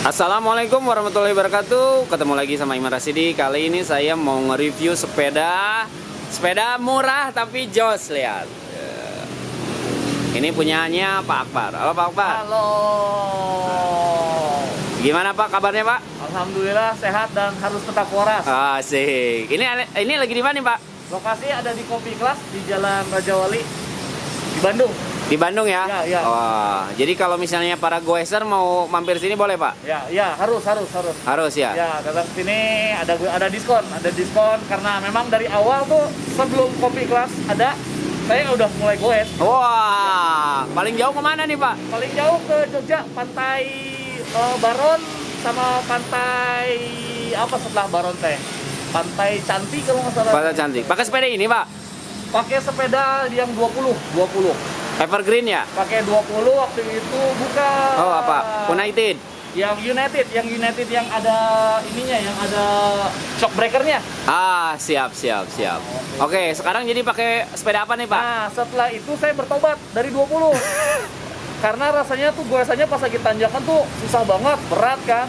Assalamualaikum warahmatullahi wabarakatuh. Ketemu lagi sama Iman Rasidi. Kali ini saya mau nge-review sepeda murah tapi jos. Lihat, ini punyanya Pak Akbar. Halo Pak Akbar. Halo. Gimana Pak kabarnya Pak? Alhamdulillah sehat dan harus tetap waras. Asik. Ini lagi di mana nih Pak? Lokasi ada di Kopi Kelas di Jalan Raja Wali di Bandung. Di Bandung ya? Ya. Wah, jadi kalau misalnya para goeser mau mampir sini boleh Pak? Ya, harus. Harus ya? Ya, datang sini ada diskon karena memang dari awal tuh sebelum Kopi Kelas ada, saya udah mulai goes. Wah, paling jauh kemana nih Pak? Paling jauh ke Jogja, pantai Baron sama pantai apa setelah Baron teh? Pantai Cantik kalau nggak salah. Pantai Cantik. Pakai sepeda ini Pak? Pakai sepeda yang 20. Evergreen ya? Pakai 20 waktu itu bukan. Oh apa? United? Yang United yang ada ininya, yang ada shock breakernya. Siap. Oke, sekarang jadi pakai sepeda apa nih Pak? Nah, setelah itu saya bertobat dari 20. Karena rasanya tuh goesannya pas lagi tanjakan tuh susah banget, berat kan.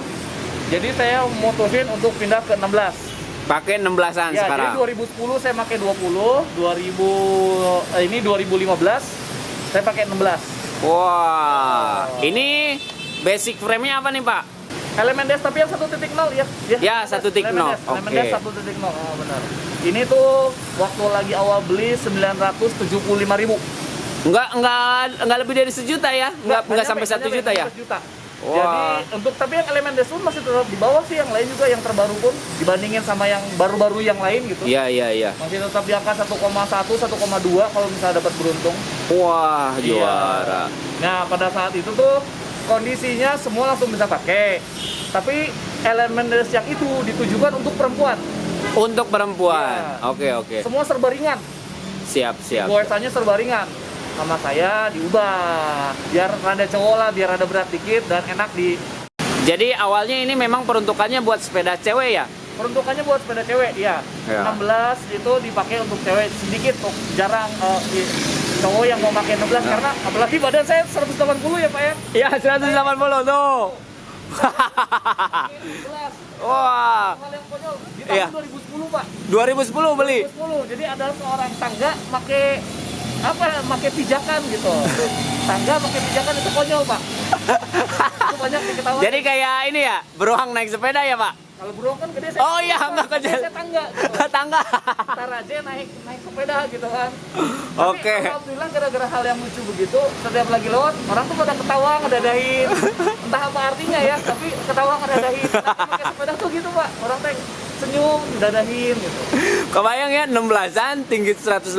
Jadi saya mutusin untuk pindah ke 16. Pakai 16-an Ya, sekarang. jadi 2010 saya pakai 20, 2015 saya pakai 16. Wah, ini basic frame-nya apa nih Pak? Elemen dash tapi yang 1.0 ya. Ya, 1.0. Elemen Oke. dash 1.0. Oh, benar. Ini tuh waktu lagi awal beli 975.000. Enggak lebih dari 1 juta ya? Enggak sampai 1 juta ya? Jadi Wah. tapi yang elemen dash pun masih tetap di bawah sih, yang lain juga yang terbaru pun dibandingin sama yang baru-baru yang lain gitu. Iya. Masih tetap di angka 1,1, 1,2 kalau misalnya dapat beruntung. Wah, Iya. juara. Nah, pada saat itu tuh kondisinya semua langsung bisa pakai. Tapi elemen dash yang itu ditujukan untuk perempuan. Untuk perempuan. Iya. Oke. Semua serba ringan. Siap. Goesannya serba ringan. Sama saya diubah biar rada cowok lah, biar ada berat dikit dan enak di. Jadi awalnya ini memang peruntukannya buat sepeda cewek ya? Peruntukannya buat sepeda cewek, iya. Ya. 16 itu dipakai untuk cewek sedikit, tuh jarang cowok yang mau pakai 16 Ya. karena apalagi badan saya 180 ya Pak ya. Iya, 180 tuh. 16. Wah, Hal yang konyol di Iya. tahun 2010 Pak. 2010 beli. 2010. Jadi ada seorang tangga pakai pijakan gitu. Tangga pakai pijakan itu konyol Pak. Itu banyak diketahui. Jadi kayak ini ya, beruang naik sepeda ya Pak? Kalau beruang kan gede saya. Oh iya, enggak gede. kecil. Saya tangga. Gitu. Tangga. Ntar aja naik sepeda gitu kan. Oke. Tapi alhamdulillah gara-gara hal yang lucu begitu, setiap lagi lewat orang tuh pada ketawa ngedadahin. Entah apa artinya ya, tapi ketawa ngedadahin. Tapi pakai sepeda tuh gitu Pak. Orang teh senyum, dadahin gitu. Kebayang ya, 16-an, tinggi 180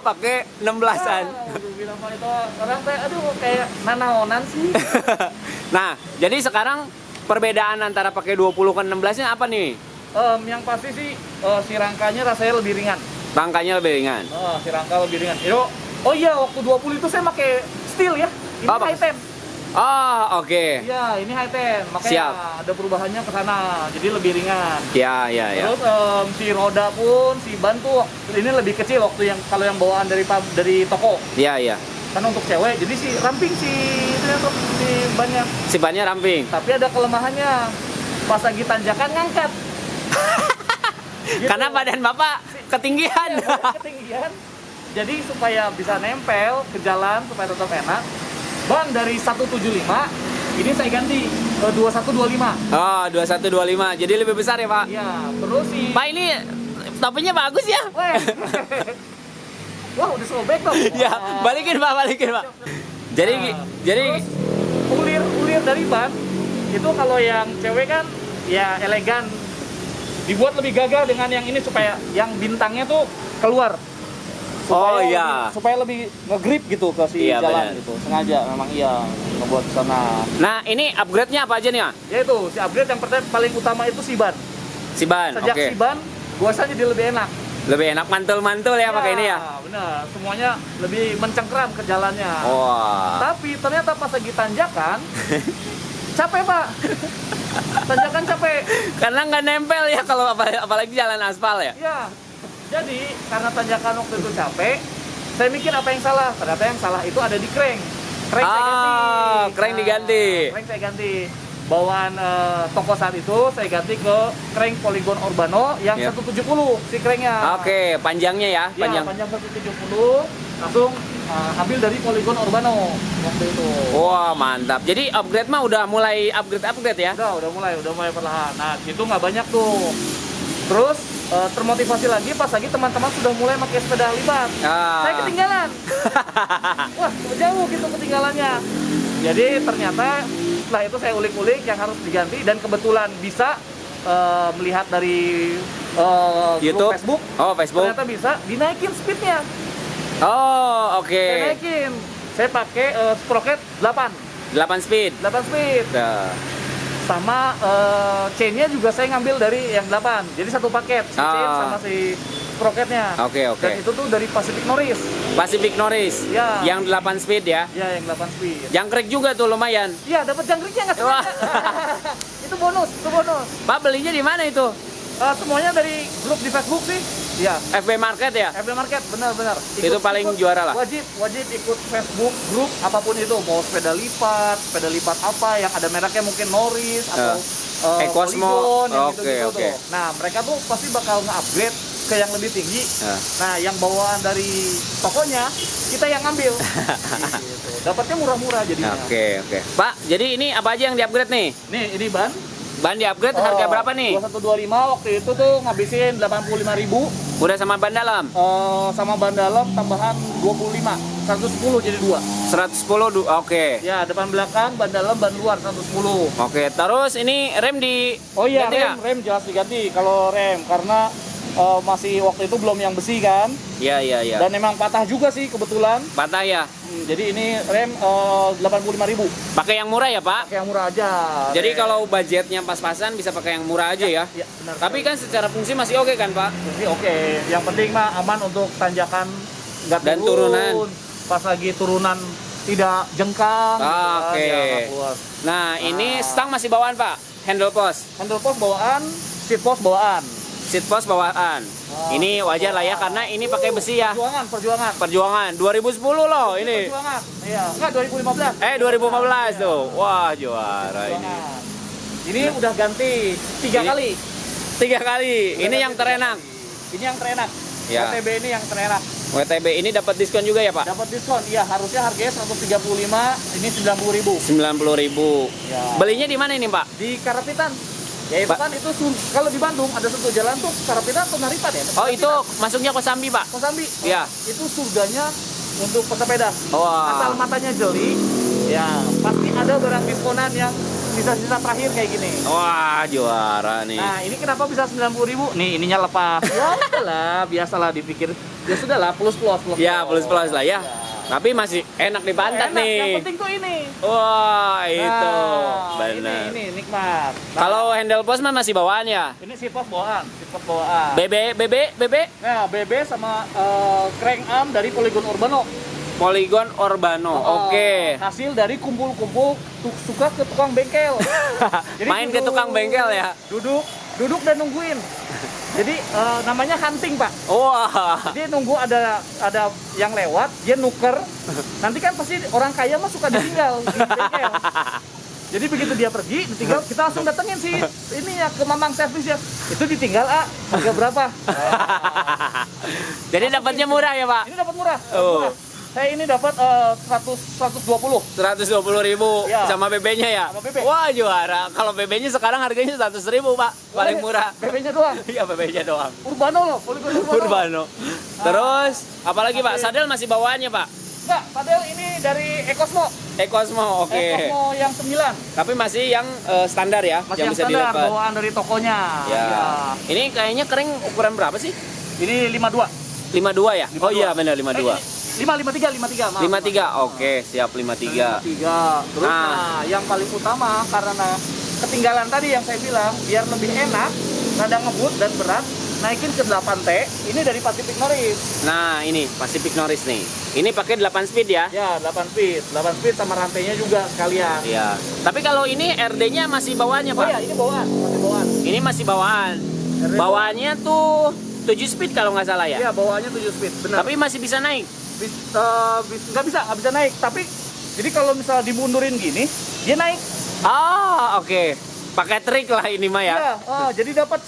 pakai 16-an. Bilang Pak itu orang teh aduh kayak nanaonan sih. Nah, jadi sekarang perbedaan antara pakai 20 ke 16-nya apa nih? Yang pasti sih si rangkanya rasanya lebih ringan. Rangkanya lebih ringan. Si rangka lebih ringan. Oh iya, waktu 20 itu saya pakai steel ya. Ini Oh, high ten. Oh, oke. Iya, ini high ten. Makanya Siap. ada perubahannya ke sana. Jadi lebih ringan. Ya. Terus si roda pun, si ban tuh ini lebih kecil waktu yang kalau yang bawaan dari toko. Ya. Karena untuk cewek, jadi si ramping si bannya. Si bannya ramping. Tapi ada kelemahannya. Pas lagi tanjakan ngangkat. Gitu. Karena badan Bapak ketinggian. Iya, badan ketinggian. Jadi supaya bisa nempel ke jalan supaya tetap enak. Ban dari 175 ini saya ganti ke 2125. Oh, 2125. Jadi lebih besar ya, Pak? Iya, terus si Pak, ini topinya bagus ya? Weh. Wah, udah sobek dong. Ya, balikin Pak. Jadi Terus, ulir dari ban itu kalau yang cewek kan ya elegan, dibuat lebih gagah dengan yang ini supaya yang bintangnya tuh keluar. Supaya lebih nge-grip gitu ke si Iya, jalan benar. gitu. Sengaja memang ngebuat sana. Nah, ini upgrade-nya apa aja nih, Pak? Yaitu si upgrade yang paling utama itu si ban. Si ban, Sejak oke. si ban, goesan jadi lebih enak. Lebih enak mantul-mantul ya pakai ini ya? Benar, semuanya lebih mencengkram ke jalannya. Wah. Tapi ternyata pas lagi tanjakan capek Pak. Tanjakan capek. Karena nggak nempel ya kalau apalagi jalan aspal ya? Ya. Jadi karena tanjakan waktu itu capek, saya mikir apa yang salah. Ternyata yang salah itu ada di crank. Crank saya ganti. Crank diganti. Crank saya ganti. bawaan toko saat itu saya ganti ke crank Polygon Urbano yang Yep. 170 si cranknya. Oke, panjangnya ya, Ya, panjang. panjang 170, langsung ambil dari Polygon Urbano waktu itu. Wah, mantap. Jadi upgrade mah udah mulai upgrade ya? Udah mulai perlahan. Nah, itu nggak banyak tuh. Terus termotivasi lagi pas lagi teman-teman sudah mulai pakai sepeda lipat. Saya ketinggalan. Wah, jauh gitu ketinggalannya. Jadi ternyata setelah itu saya ulik-ulik yang harus diganti dan kebetulan bisa melihat dari grup YouTube? Facebook. Oh, Facebook. Ternyata bisa dinaikin speednya. Oh, oke. Saya naikin. Saya pakai sprocket 8 8 speed. speed. Nah. Sama chainnya juga saya ngambil dari yang 8. Jadi satu paket, si chain sama si sprocketnya. Oke. Dan itu tuh dari Pacific Norris. Pacific Norris. Ya. Yang 8 speed ya. Ya, yang 8 speed. Jangkrik juga tuh lumayan. Iya, dapat jangkriknya nggak Wah. sengaja. Itu bonus. Pak, belinya di mana itu? Semuanya dari grup di Facebook sih. Iya. FB Market ya? FB Market, benar. Itu paling juara lah. Wajib ikut Facebook grup apapun itu, mau sepeda lipat apa yang ada mereknya mungkin Norris atau Ecosmo. Polygon, yang Oke, gitu-gitu oke. tuh. Nah, mereka tuh pasti bakal nge-upgrade ke yang lebih tinggi. Nah. Nah, yang bawaan dari tokonya kita yang ngambil. Gitu. Dapatnya murah-murah jadinya. Oke. Pak, jadi ini apa aja yang di-upgrade nih? Nih, ini ban. Ban di-upgrade harga berapa nih? 2125 waktu itu tuh ngabisin 85.000. Udah sama ban dalam? Sama ban dalam tambahan 25, 110 jadi 2. 110, oke. Ya, depan belakang, ban dalam, ban luar 110. Oke, terus ini rem di Oh iya, ganti nggak? rem jelas diganti kalau rem karena masih waktu itu belum yang besi kan. Iya. Dan memang patah juga sih kebetulan. Patah ya? Jadi ini rem 85.000. Pakai yang murah ya, Pak? Pakai yang murah aja. Jadi rem. kalau budgetnya pas-pasan bisa pakai yang murah aja ya? Ya, benar. Tapi kan secara fungsi masih oke kan, Pak? Jadi oke, yang penting mah aman untuk tanjakan nggak Dan turun. turunan. Pas lagi turunan tidak jengkang. Oke. Ya, nggak kuat. Nah, ini stang masih bawaan, Pak? Handle post? Handle post bawaan, seat post bawaan. Seat post bawaan. Ini wajar lah ya, karena ini pakai besi ya. Perjuangan 2010 loh ini. Perjuangan. Iya, enggak 2015. 2015 tuh. Wah, juara ini. Ini udah ganti 3 Ini- kali. 3 kali. Ini Udah yang ganti terenak. 3 kali. Ini yang terenak. Ya. OTB ini yang terenak. WTB ini dapat diskon juga ya, Pak? Dapat diskon. Iya, harusnya harganya 135, ini 90.000. 90.000. Ya. Belinya di mana ini, Pak? Di Karapitan. Ya itu Pak. kan itu kalau di Bandung ada satu jalan tuh Karapitan atau Naripan ya? Oh, itu masuknya Kosambi, Pak? Kosambi. Iya. Itu surganya untuk pesepeda. Wah. Asal matanya jeli, ya pasti ada barang diskonan yang sisa-sisa terakhir kayak gini. Wah, juara nih. Nah, ini kenapa bisa 90.000? Nih, ininya lepas. Ya udahlah, biasalah dipikir. Ya sudahlah, plus. Ya, plus lah ya. Tapi masih enak di pantat Enak, nih. yang penting tuh ini. Wah, itu. Nah, Benar. Ini nikmat. Nah, Kalau handle post mah masih bawaan ya? ini seat post bawaan. BB. Nah, BB sama crank arm dari Polygon Urbano. Polygon Urbano. Oke. Hasil dari kumpul-kumpul suka ke tukang bengkel. Jadi Main ke tukang bengkel ya? Duduk dan nungguin. Jadi namanya hunting, Pak. Wah. Dia nunggu ada yang lewat, dia nuker. Nanti kan pasti orang kaya mah suka ditinggal di bengkel. Jadi begitu dia pergi, ditinggal, kita langsung datengin sih ini ya ke Mamang Servis ya. Itu ditinggal, harga berapa? Jadi dapatnya murah ya, Pak? Ini dapat murah. Oh. Saya ini dapat 120. 120.000 Ya. sama BB-nya ya? Sama BB. Wah, juara. Kalau BB-nya sekarang harganya 100.000, Pak. Paling murah. BB-nya doang. Iya, BB-nya doang. Urbano loh, Polygon Urbano. Urbano. Terus, apalagi, Pak? Sadel masih bawaannya, Pak? Enggak, padahal ini dari Ecosmo. Ecosmo, oke. Ecosmo yang 9. Tapi masih yang standar ya? Masih yang bisa standar, didapat. bawaan dari tokonya. Ya. Ya. Ini kayaknya kering ukuran berapa sih? Ini 52. 52 ya? Oh 52. iya, benar 52. 53, maaf. 53, oke, siap 53. 53. Terus Nah. yang paling utama karena ketinggalan tadi yang saya bilang, biar lebih enak, rada ngebut dan berat, naikin ke 8T. Ini dari Pacific Norris. Nah, ini Pacific Norris nih. Ini pakai 8 speed ya? Ya, 8 speed. 8 speed sama rantainya juga sekalian. Iya. Tapi kalau ini RD-nya masih bawaannya, Oh Pak? ya, ini bawaan, masih bawaan. Ini masih bawaan. RD Bawaannya tuh 7 speed kalau nggak salah ya? Iya, bawaannya 7 speed, benar. Tapi masih bisa naik. Nggak bisa naik. Tapi jadi kalau misalnya dimundurin gini, dia naik. Ah, oke. Pakai trik lah ini mah ya. Iya, jadi dapat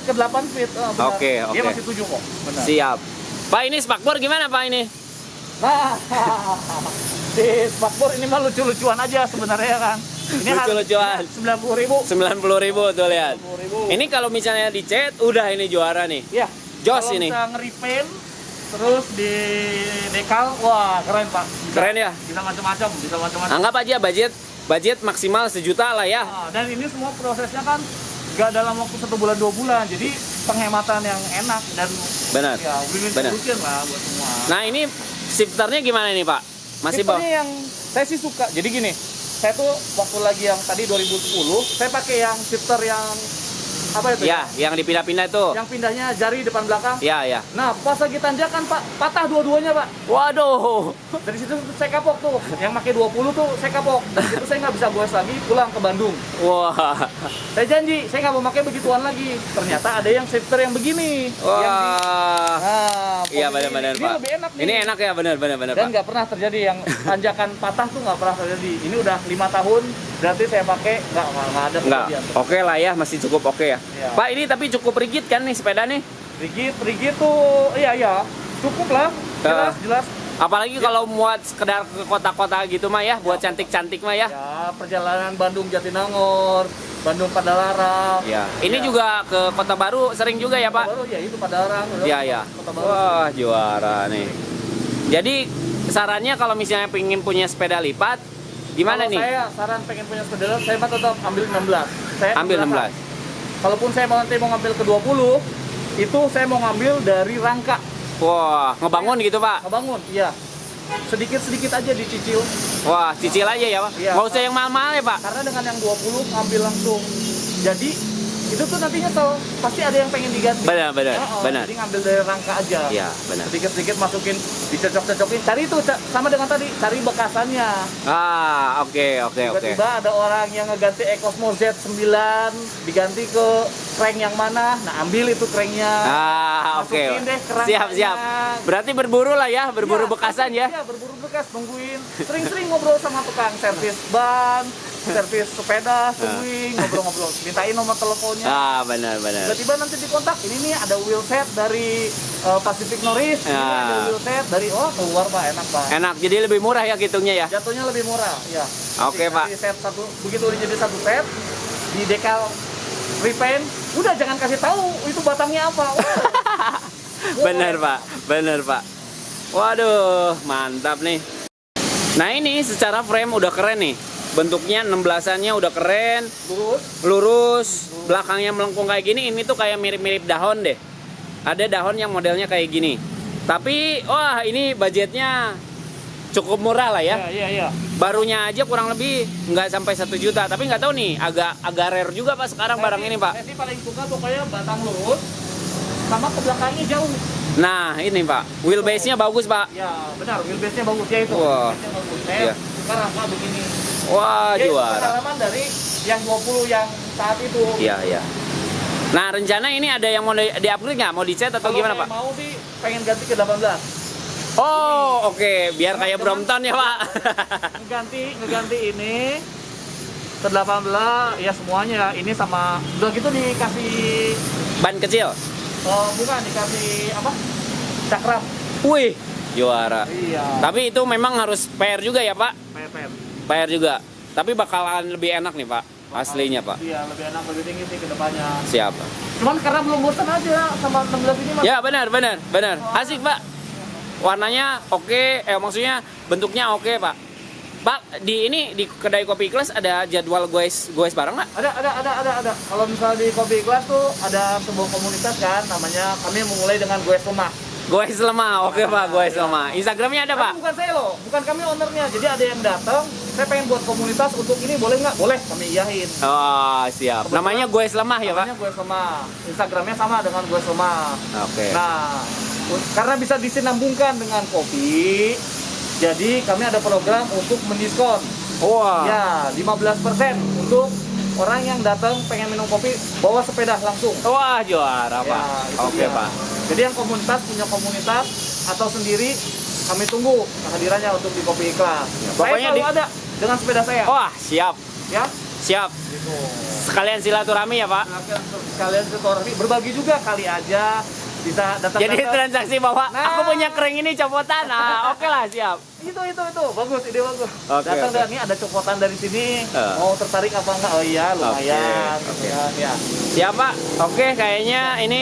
ke 8 feet. Benar. Oke, Dia oke. masih 7 kok. Benar. Siap. Pak, ini spakbor gimana Pak ini? Nah, di spakbor ini mah lucu-lucuan aja sebenarnya kan. Ini Lucu-lucuan. 90.000. 90.000 tuh lihat. 90.000. Ini kalau misalnya dicet, udah ini juara nih. Iya. Jos Kalau ini. bisa nge-repaint terus di dekal, wah keren Pak. Keren ya? Bisa macam-macam, bisa macam-macam. Anggap aja budget maksimal 1 juta lah ya. Dan ini semua prosesnya kan nggak dalam waktu 1 bulan 2 bulan, jadi penghematan yang enak dan Benar. ya win-win Benar. solution lah buat semua. Nah, ini shifternya gimana nih Pak? Masih bawah? Shifternya yang saya sih suka. Jadi gini, saya tuh waktu lagi yang tadi 2010, saya pakai yang shifter yang apa itu? Ya, yang dipindah-pindah itu. Yang pindahnya jari depan belakang. Ya, ya. Nah, pas lagi tanjakan Pak, patah dua-duanya Pak. Waduh. Dari situ saya kapok tuh. Yang pakai 20 tuh saya kapok. Dari situ saya nggak bisa goes lagi, pulang ke Bandung. Wah. Saya janji, saya nggak mau pakai begituan lagi. Ternyata ada yang shifter yang begini. Wah. Nah, Iya, posisi benar-benar ini Pak. lebih enak nih. Ini enak ya, benar-benar Dan Pak. nggak pernah terjadi yang tanjakan patah tuh nggak pernah terjadi. Ini udah 5 tahun, berarti saya pakai nggak ada Enggak. kejadian. Oke lah ya, masih cukup oke ya. Iya. Pak, ini tapi cukup rigid kan nih sepeda nih? Rigid tuh, iya, cukup lah. Jelas. Apalagi kalau muat sekedar ke kota-kota gitu mah ya, buat cantik-cantik mah ya. Ya, perjalanan Bandung Jatinangor, Bandung Padalarang. Ya. Ini juga ke Kota Baru sering juga ya, Pak? Baru ya itu Padalarang. Iya, ya. Kota Baru. Wah, juara nih. Jadi sarannya kalau misalnya pengen punya sepeda lipat, gimana Kalau nih? saya saran pengen punya sepeda, saya mah tetap ambil 16. Saya Ambil 16. Kalaupun saya nanti mau ngambil ke 20, itu saya mau ngambil dari rangka. Wah, ngebangun gitu, Pak? Ngebangun, iya. Sedikit-sedikit aja dicicil. Wah, cicil aja ya, Pak? Iya. Nggak usah yang mahal-mahal ya, Pak? Karena dengan yang 20 ngambil langsung. Jadi itu tuh nantinya pasti ada yang pengen diganti. Benar. Jadi ngambil dari rangka aja. Iya, benar. Sedikit-sedikit masukin, dicocok-cocokin. Cari itu sama dengan tadi, cari bekasannya. Ah, oke. Tiba-tiba ada orang yang ngeganti Ecosmos Z9 diganti ke crank yang mana. Nah, ambil itu cranknya. Ah, oke. Masukin deh ke rangkanya. Siap. Berarti berburu lah ya, berburu Iya, bekasan ya. Iya, berburu bekas, nungguin. Sering-sering ngobrol sama tukang servis ban, servis sepeda, tungguin, ngobrol-ngobrol. Mintain nomor teleponnya. Ah, benar. Tiba-tiba nanti dikontak, ini nih ada wheel set dari Pacific Norris, ini Ya. ada wheel set dari, keluar Pak, enak Pak. Enak, jadi lebih murah ya hitungnya ya. Jatuhnya lebih murah, ya. Oke, Pak. Set satu, begitu udah jadi satu set, di dekal repaint, udah jangan kasih tahu itu batangnya apa. Bener Pak. Waduh, mantap nih. Nah ini secara frame udah keren nih. Bentuknya 16-annya udah keren, lurus, belakangnya melengkung kayak gini. Ini tuh kayak mirip-mirip dahon deh. Ada dahon yang modelnya kayak gini. Tapi, wah ini budgetnya cukup murah lah ya. Iya. Barunya aja kurang lebih nggak sampai 1 juta. Tapi nggak tahu nih, agak rare juga Pak sekarang barang ini Pak. Saya sih paling suka pokoknya batang lurus, sama ke belakangnya jauh. Nah ini Pak, wheelbase-nya bagus Pak. Ya benar, wheelbase-nya bagus ya itu. Wah. Wheelbase-nya bagus. Saya Iya. suka rasa begini. Wah Ya, itu juara. pengalaman dari yang 20 yang saat itu. Iya. Nah rencana ini ada yang mau di-upgrade nggak? Mau dicat atau Kalau gimana saya Pak? mau sih pengen ganti ke 18. Oh oke, biar kayak Brompton ya Pak. Ngeganti ini ke 18 ya semuanya. Ini sama udah gitu dikasih Ban kecil. bukan dikasih apa? Cakram. Wih, juara. Iya. Tapi itu memang harus PR juga ya Pak? Pepet. PR juga. Tapi bakalan lebih enak nih Pak, aslinya Pak. Iya, lebih enak, lebih tinggi sih ke depannya. Siap. Cuman karena belum bosan aja sama 16 ini Mas. Ya benar. Asik Pak. Warnanya oke, maksudnya bentuknya oke Pak. Pak, di kedai kopi kelas ada jadwal goes bareng nggak? Ada. Kalau misalnya di Kopi Kelas tuh ada sebuah komunitas kan, namanya kami memulai dengan goes lemah. Goes lemah, oke Pak, goes lemah. Instagramnya ada Tapi Pak? bukan saya loh, bukan kami ownernya. Jadi ada yang datang, saya pengen buat komunitas untuk ini boleh nggak? Boleh, kami iyahin. Oh siap. Namanya goes lemah ya Pak? Namanya goes lemah. Instagramnya sama dengan goes lemah. Oke. Nah, karena bisa disinambungkan dengan kopi, jadi kami ada program untuk mendiskon. Wah. Ya, 15% untuk orang yang datang pengen minum kopi bawa sepeda langsung. Wah juara Pak. Ya, itu Oke dia. Pak. Jadi yang komunitas punya komunitas atau sendiri kami tunggu kehadirannya untuk di Kopi Kelas. Pokoknya Saya selalu di- ada dengan sepeda saya. Wah siap. ya. Siap. Gitu. Sekalian silaturahmi ya, Pak. Sekalian silaturahmi, berbagi juga kali aja bisa datang. Jadi transaksi bahwa Nah. aku punya kering ini copotan. Nah, oke lah, siap. Itu bagus, ide bagus. Oke, Datang oke. dan ini ada copotan dari sini. Mau tertarik apa enggak? Oh iya, lumayan. Oke, Gitu kan, ya. Siap, Pak. Oke, kayaknya ini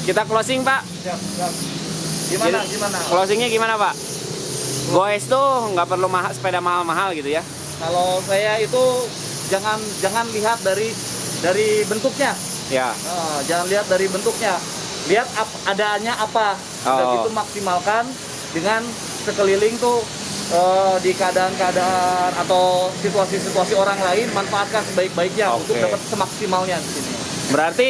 kita closing, Pak. Siap. Gimana? Closingnya gimana, Pak? Goes tuh nggak perlu sepeda mahal-mahal gitu ya? Kalau saya itu jangan lihat dari bentuknya. Ya. Jangan lihat dari bentuknya. Lihat adanya apa. Udah Oh. gitu maksimalkan dengan sekeliling tuh di keadaan-keadaan atau situasi-situasi orang lain, manfaatkan sebaik-baiknya Oke. untuk dapat semaksimalnya di sini. Berarti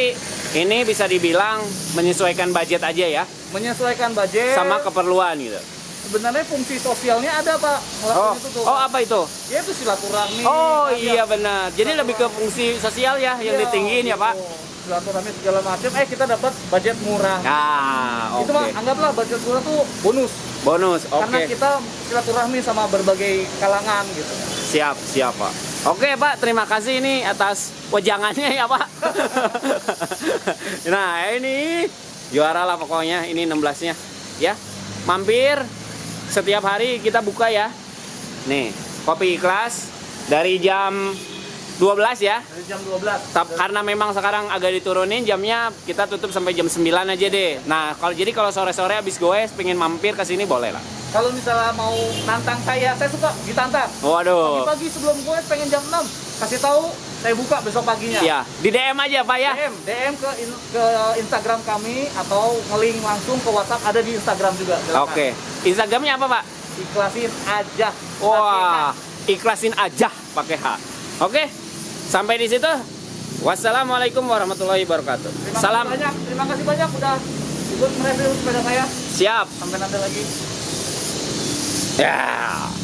ini bisa dibilang menyesuaikan budget aja ya, Menyesuaikan budget sama keperluan gitu. sebenarnya fungsi sosialnya ada, Pak. Oh, Ngelakuin itu tuh. apa itu? Ya itu silaturahmi. Oh ada. iya benar. Jadi lebih ke fungsi sosial ya yang Iya, ditinggiin ya, Pak. gitu. Silaturahmi segala macam. Kita dapat budget murah. Nah, Itu mah oke. anggaplah budget murah tuh bonus. Bonus, Karena oke. kita silaturahmi sama berbagai kalangan gitu. Siap, Pak. Oke, Pak, terima kasih ini atas wejangannya ya, Pak. Nah, ini juara lah pokoknya, ini 16-nya. Ya, mampir setiap hari kita buka ya. Nih, Kopi Ikhlas dari jam 12 ya. Dari jam 12. Karena memang sekarang agak diturunin jamnya, kita tutup sampai jam 9 aja deh. Nah, kalau sore-sore habis goes pengen mampir ke sini boleh lah. Kalau misalnya mau nantang saya suka ditantang. Waduh. Pagi-pagi sebelum gue pengen jam 6, kasih tahu saya buka besok paginya. Iya, di DM aja, Pak ya. DM ke Instagram kami atau nge-link langsung ke WhatsApp, ada di Instagram juga. Silakan. Oke. Instagramnya apa, Pak? Ikhlasin aja. Wah, ikhlasin aja pakai H. Oke. Sampai di situ. Wassalamualaikum warahmatullahi wabarakatuh. Salam. Terima kasih banyak udah ikut mereview sepeda saya. Siap. Sampai nanti lagi. Ya.